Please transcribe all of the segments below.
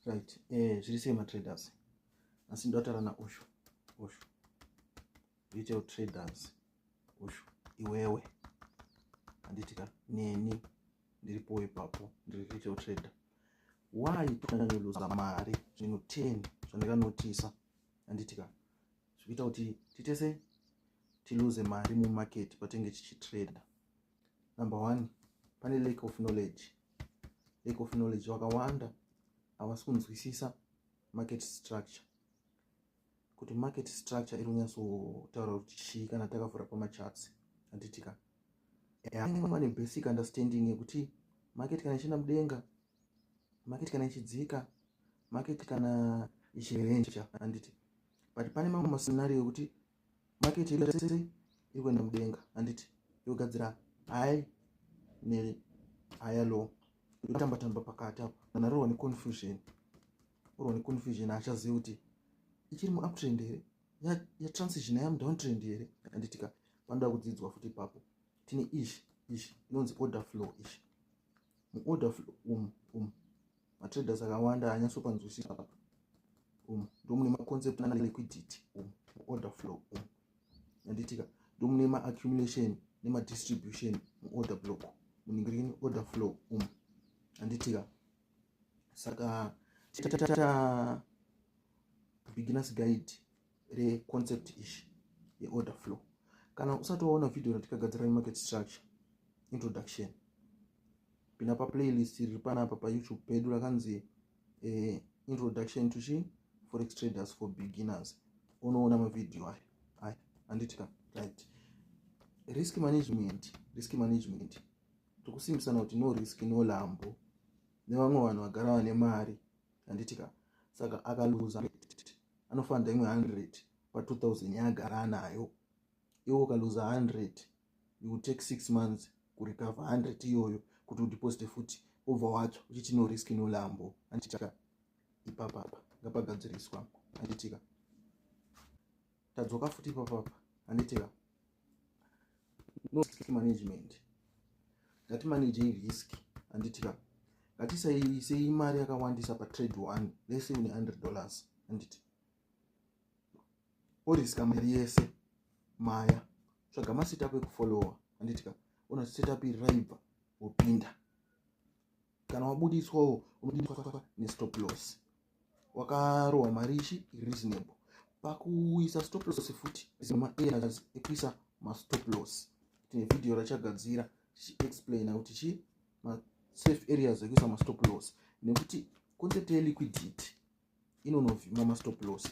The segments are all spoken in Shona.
right. Zviri sei matraders? Asi ndotaura naushu retail traders. Ushu iwewe handitika neni ndiripo ipapo ndiri retail trader. Why tinonyanyoluza mari zvinhu 10 zvandakanotisa handitika zvikuita kuti titese tiluze mari mumarket patinenge tichitrada. Number 1, pane lack of knowledge. Wakawanda havasi kunzwisisa market structure, kuti market structure iri kunyatsotaura kuti chii kana takavhura pamacharts handitika. Vane basic understanding yekuti market kana ichienda mudenga, market kana ichidzika, market kana ichirenja handiti. But pane mamwe mascenario yekuti market iri kuenda mudenga handiti, yogadzira high ne higher low, yotamba pakati apo. Kana rowa neconfusion achazivi kuti ichiri muuptrend here, yatransition yamudowntrend here handitika. Panoda kudzidzwa futi ipapo. Tine ishi inonzi order flow. Ishi muorder flow matraders akawanda anyatsopanzwisisa apo. Ndomune maconcept ana liquidity order flow handitika. Ndomune maaccumulation nemadistribution muorder block, muningireni order flow handitika. Saka tata beginners guide reconcept ishi yeorder flow. Kana usatoona video ratikagadzira market structure introduction, pinda paplaylist iri panapa payoutube pedu rakanzi introduction to forex traders for beginners. Unoona mavideo aya handitika. Right. Risk management tokusimbisana kuti no risk no lambo nevamwe vanhu vagara vane mari handitika. Saka akaluza anofanda imwe 100 pa2000 yaagara anayo. Iwo ukaluza 100 you will take 6 months kurecover 100 iyoyo kuti udeposit futi over wacho uchiti no risk no lambo handitika. Ipapapa ngapagadziriswa handitika. Tadzoka futi ipapapa handitika. No risk management, ngatimanagei risk handitika. Ngatisaisei mari yakawandisa patrade 1, lese une $100 handiti. Oriska mari yese maya tsvaga masetup ekufollowa handitika. Una setup iraiva wopinda. Kana wabudiswawo unodiswa nestop loss. Wakarowa mari ishi reasonable. Pakuisa stop loss futi zima errors ekuisa stop loss. Tine video rachagadzira explain kuti chi safe areas ekuisa stop loss, nekuti concept ye liquidity inonovhima stop loss.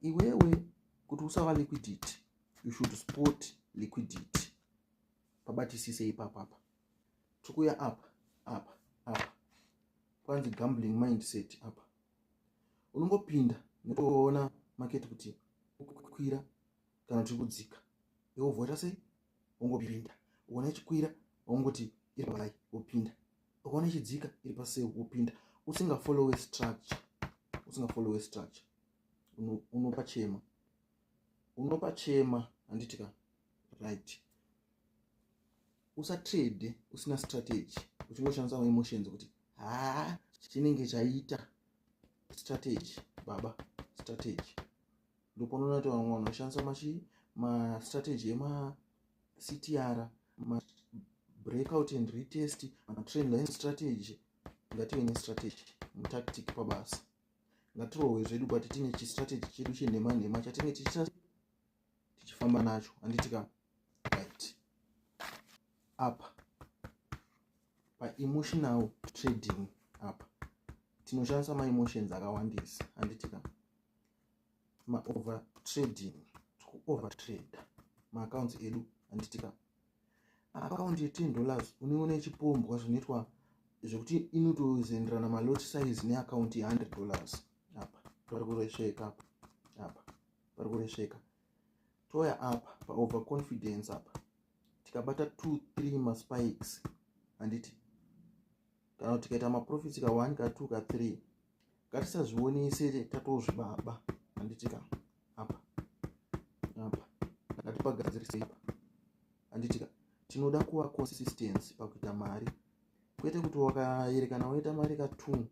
Iwewe kuti usava liquidity, you should spot liquidity. Pabatisise ipapapa. Tukuya apa kwanzi gambling mindset apa. Unongopinda nekuona market kuti ukukwira kana kuti kudzika. Iwo vhota sei ungopinda. Uona ichikwira ungoti iri pai wopinda. Uona ichidzika iri pasei wopinda. Usinga follow structure. Unopachema handitika. Right. Usatrade usina strategy, uchingoshandisa emotions kuti chinenge chaita strategy. Baba strategy ndipo unoona kuti vamwe vanoshandisa strategy ema CTR, breakout and retest, trend line strategy. Ngative ne strategy tactic pabasa. Ngatirowe zvedu kuti tine strategy chedu chenhema chatinenge tichifamba nacho handitika. Right. Apa emotional trading apa tinoshandisa emotions akawandisa handitika. Over trading, overtrade accounts edu handitika. Account ye $10 unione chipombwa zvinoitwa zvekuti inotozenderana lot size ne account ye $100 apa. Parikuresheka toya apa pa overconfidence apa. Tikabata 2-3 spikes handiti, kana tikaita maprofits ka 1 ka 2 ka 3, ngatisazvionese tatozvibaba handitika. Apa ngatipagadzirise apa handitika. Tinoda kuva consistency pakuita mari, kwete kuti wakayerekana waita mari ka 2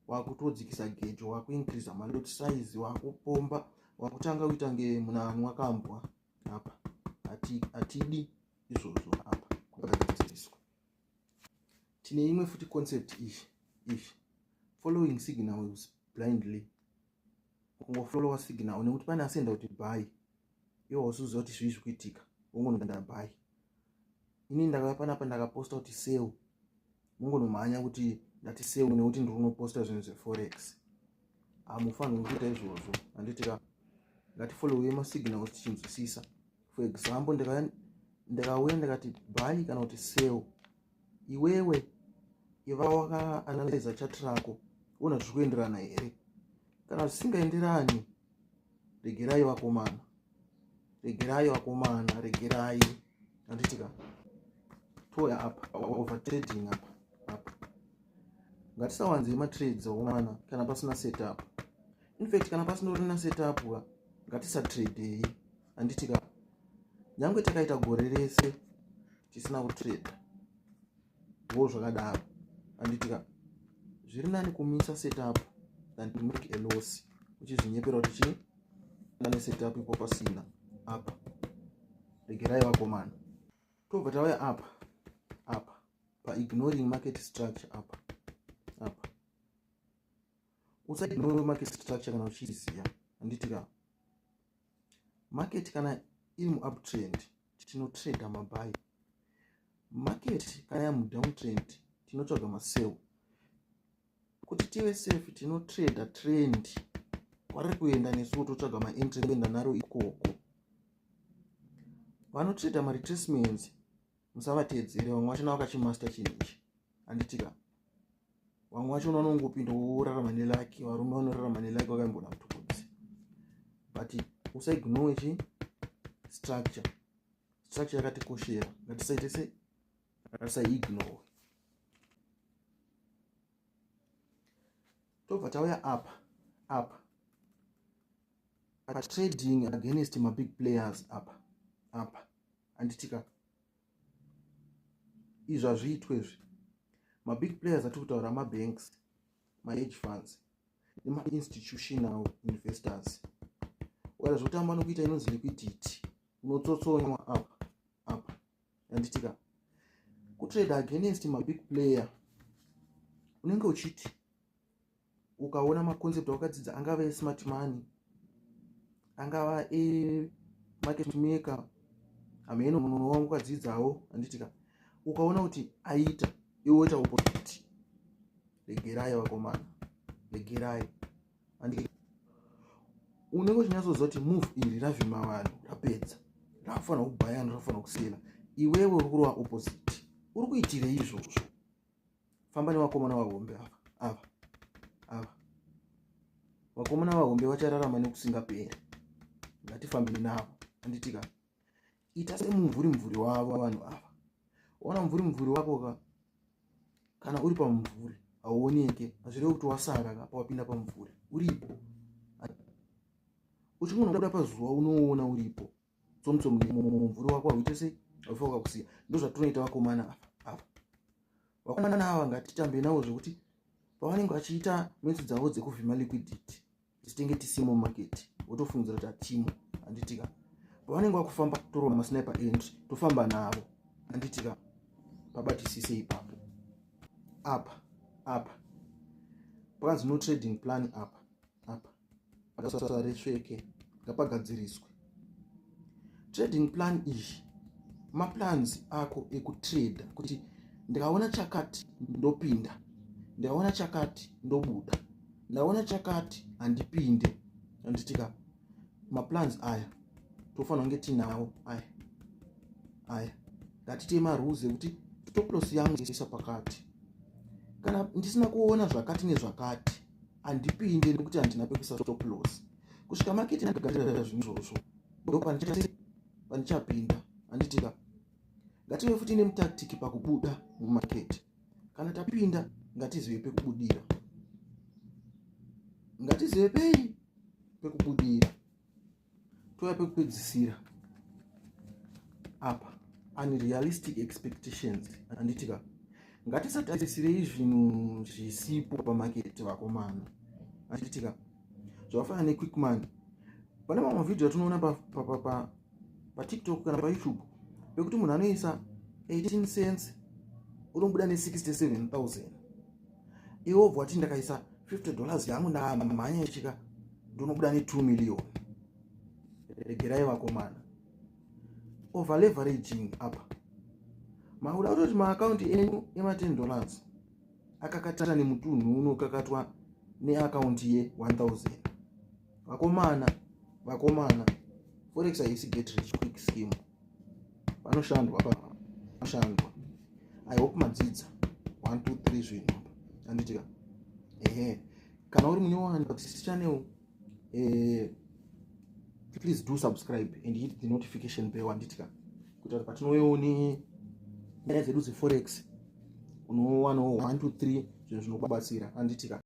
wakutodzikisa gauge, wakuincrease malot size, wakupomba, wakutanga kuita nge munhu wakambwa apa. Atidi izvozvo apa kwakagadziriswa. Tine imwe futi concept ishi following signals blindly, kungofollowa signal nekuti pane asenda kuti buy iwo usuziva kuti zvii zvikuitika ungonoenda buy. Ini ndakauya panapa ndakaposta kuti sell, mungonomhanya kuti ndati sell nekuti ndiri kunoposta zvinhu zveforex. Hamufanirwi kuita izvozvo. Handitika ngatifollowe masignals tichinzwisisa. For example, ndikauya ndikati buy kana kuti sell, iwewe iva wakaanalyza chart rako una zviri kuenderana here. Kana zvisingaenderani, regerai vakomana, regerai. Handitika toya apa overtrading apa. Ngatisawanze matrades akomana kana pasina setup. In fact, kana pasina setup ngatisatrade. Handitika nyangwe takaita gore rese tisina kutrade vo zvakadaro. Handitika zviri nani kumisa setup than to make a loss, uchizinyepera kuti chii ndane setup ipo pasina apa. Regerai vakomana. Tobva tauya apa pa ignoring market structure apa. Usaignore market structure kana uchiziya. Handitika market kana iri muuptrend tinotrade mabuy, market kana ya mudowntrend tinotsvaga masell. Kuti tive safe tinotrade trend kwari kuenda nesuwo totsvaga maentry kuenda naro ikoko. Vanotrade maretracements musavatedzere, vamwe vacho vakachimasta chinhu ichi. Handitika vamwe vacho vanongopinda worarama nelaki, varume vanorarama nelaki vakaimbona mutubudzi. But usaignore structure yakatikoshera, ngatisaignore. Tobva tauya apa trading against my big players apa. Handitika izvi hazviitwe izvi. Mabig players atiri kutaura mabanks, mahedge funds nemainstitutional investors. Ukazotamba nokuita inonzi liquidity, unotsotsonywa apa. Handitika kutrade against mabig player unenge uchiti ukaona maconcept awakadzidza, angava esmart money, angava market maker, ameno munhu wangu ukadzidzawo. Handitika ukaona kuti aita iwe woita opposite. Regerai vakomana, regerai. Handitika unenge uchinyatsozva kuti move iri ravhima vanhu, rapedza, rakufanira kubhayana, rakufanira kusiyana. Iwewe uri kurova opposite. Uri kuitirei izvozvo? Famba nevakomana vahombe ava. Vakomana vahombe vachararama nekusingaperi. Ngatifambe navo. Handitika ita semumvuri wavo vanhu ava. Ona mumvuri wako kana uri pamumvuri hauoneke, hazvirevi kuti wasara pawapinda pamumvuri, uripo. Uchingonobuda pazuva unoona uripo. Tsomutsomu mumvuri wako hauite sei, haufa kukusiya. Ndo zvatinoita vakomana ava. Vakomana ava ngatitambe navo zvekuti pavanenge vachiita metsi dzavo dzekuvhima liquidity tisitenge tisimo market, wotofungidzira kuti hatimo. Handitika pavanenge vakufamba torova masniper entry tofamba navo. Handitika pabatisise ipapo. Apa pakanzi no trading plan apa akasaresveke ngapagadziriswe. Trading plan iyi maplans ako ekutrade, kuti ndikaona chakati ndopinda, ndikaona chakati ndobuda, ndaona chakati handipinde. Handitika maplans aya tofanira kunge tinawo aya. Ngatite marules ekuti stop loss yangu isa pakati. Kana ndisina kuona zvakati nezvakati handipinde nekuti handina pekuisa stop loss. Kusvika market ndakagadzira zvinhu izvozvo ndo pandichapinda. Handitika ngative futi nemutactic pakubuda mumarket. Kana tapinda ngatizive pekubudira. Ngatizive pekubudira. Toya pekupedzisira apa unrealistic expectations. Handitika ngatisatarisirei zvinhu zvisipo pamaketi vakomana. Achitika zvakafanana nequick money. Pane mamwe vhidhiyo atinoona patiktok kana payoutube pekuti munhu anoisa 18 cents unobuda ne67,000. Iwo bvati ndakaisa $50 yangu ndakamhanya ichika ndonobuda ne2 million. Regerai vakomana. Over leveraging apa. Makuda kutoti maakaunti enyu ema$10 akakatana nemutunhu unokakatwa neakaunti ye1000. Vakomana, forex haisi get rich quick scheme. Panoshandwa. I hope madzidza 1 2 3 zvinhu. Anditika kana uri munyowani pa this channel, please do subscribe and hit the notification bell. Anditika kuti patinoone nyaya dzedu dzeforex unowana 1 2 3 zvinhu zvinokubatsira. Anditika